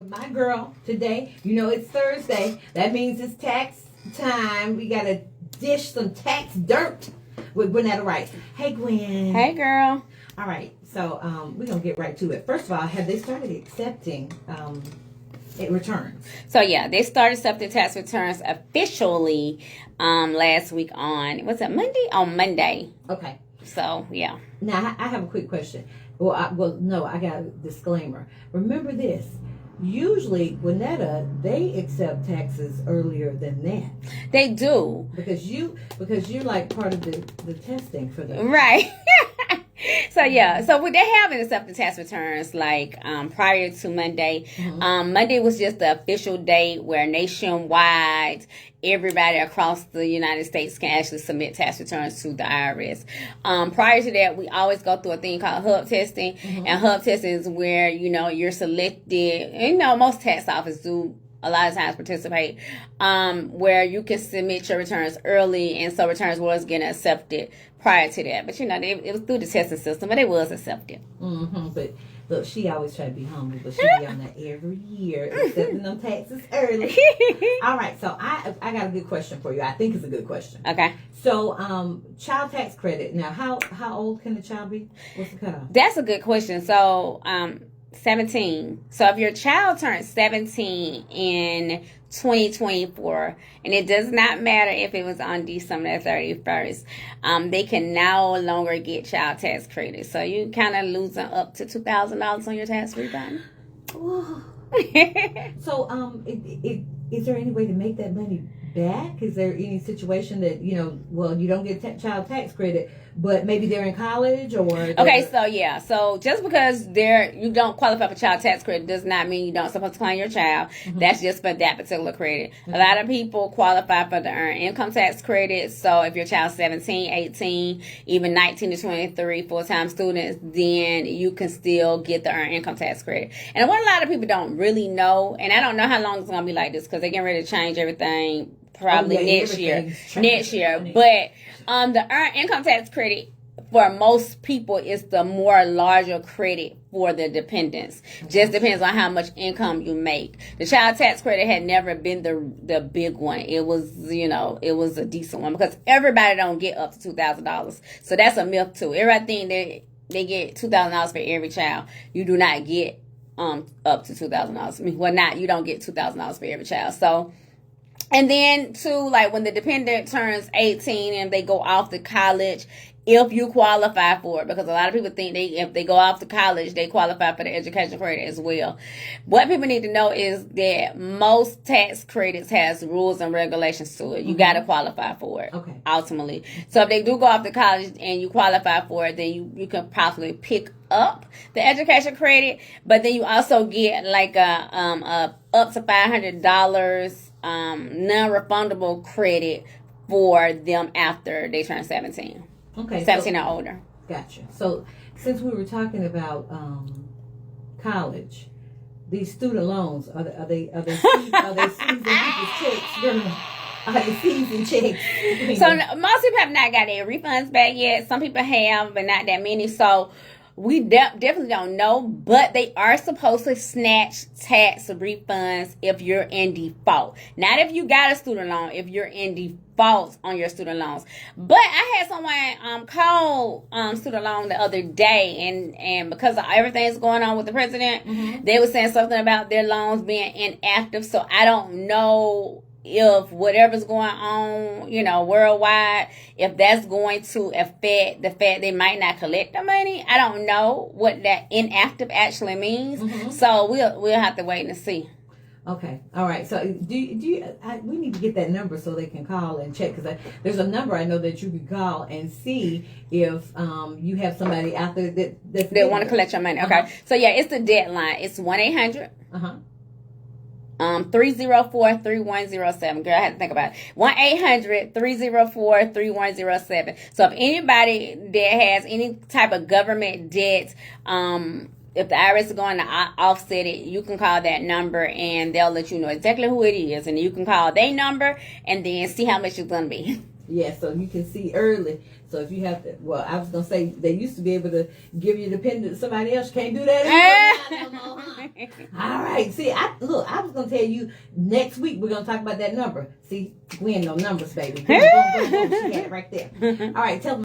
my girl today. You know it's Thursday. That means it's tax time. We gotta dish some tax dirt with Gwennetta Wright. Hey, Gwen. Hey, girl. All right, so we're gonna get right to it. First of all, have they started accepting returns? So yeah, they started accepting tax returns officially last week on, was it Monday? On Monday. Okay. So yeah. Now I have a quick question. No, I got a disclaimer. Remember this. Usually, Gwennetta, they accept taxes earlier than that. They do. Because you're like part of the testing for them. Right. So yeah, so they haven't accepted tax returns like prior to Monday. Mm-hmm. Monday was just the official date where nationwide everybody across the United States can actually submit tax returns to the IRS. Prior to that, we always go through a thing called hub testing, mm-hmm. and hub testing is where you're selected. Most tax offices do a lot of times participate, where you can submit your returns early, and so returns was getting accepted prior to that. But it was through the testing system, but it was accepted. Mm-hmm. But look, she always try to be humble, but she be on that every year accepting them taxes early. All right, so I got a good question for you. I think it's a good question. Okay. So, child tax credit. Now, how old can the child be? What's the cutoff? That's a good question. So, 17. So if your child turns 17 in 2024, and it does not matter if it was on December 31st, they can no longer get child tax credit. So you kind of losing up to $2,000 on your tax refund. Whoa. So, is there any way to make that money back? Is there any situation that you don't get child tax credit, but maybe they're in college or so just because you don't qualify for child tax credit does not mean you don't supposed to claim your child. Mm-hmm. That's just for that particular credit. Mm-hmm. A lot of people qualify for the earned income tax credit. So if your child's 17, 18, even 19 to 23 full-time students, then you can still get the earned income tax credit. And what a lot of people don't really know, and I don't know how long it's going to be like this because they're getting ready to change everything probably next year. But the earned income tax credit for most people is the more larger credit for the dependents. Just depends on how much income you make. The child tax credit had never been the big one. It was it was a decent one because everybody don't get up to $2,000. So that's a myth too. Everybody think they get $2,000 for every child. You do not get up to $2,000. You don't get $2,000 for every child. So. And then, too, like when the dependent turns 18 and they go off to college, if you qualify for it, because a lot of people think if they go off to college, they qualify for the education credit as well. What people need to know is that most tax credits has rules and regulations to it. You got to qualify for it, ultimately. So if they do go off to college and you qualify for it, then you can probably pick up the education credit, but then you also get like a up to $500 non-refundable credit for them after they turn 17. Okay. 17 or older. Gotcha. So since we were talking about college, these student loans, are they season people's checks? Are they season checks? So most people have not got their refunds back yet. Some people have, but not that many. So we definitely don't know, but they are supposed to snatch tax refunds if you're in default. Not if you got a student loan, if you're in default on your student loans. But I had someone call student loan the other day, and because of everything's going on with the president, they were saying something about their loans being inactive. So I don't know if whatever's going on, worldwide, if that's going to affect the fact they might not collect the money. I don't know what that inactive actually means. So we'll have to wait and see. Okay. All right. So we need to get that number so they can call and check, because there's a number I know that you can call and see if you have somebody out there that want to collect your money. Okay. So yeah, it's the deadline. It's 1-800. 304-3107. Girl, I had to think about it. 1-800-304-3107. So if anybody that has any type of government debt, if the IRS is going to offset it, you can call that number and they'll let you know exactly who it is. And you can call their number and then see how much it's going to be. Yeah, so you can see early. So if you have to, well, I was gonna say they used to be able to give you dependent to somebody else. Can't do that anymore. No more, huh? All right. See, I was gonna tell you next week we're gonna talk about that number. See, we ain't no numbers, baby. Boom, boom, boom, boom. She had it right there. All right, tell them.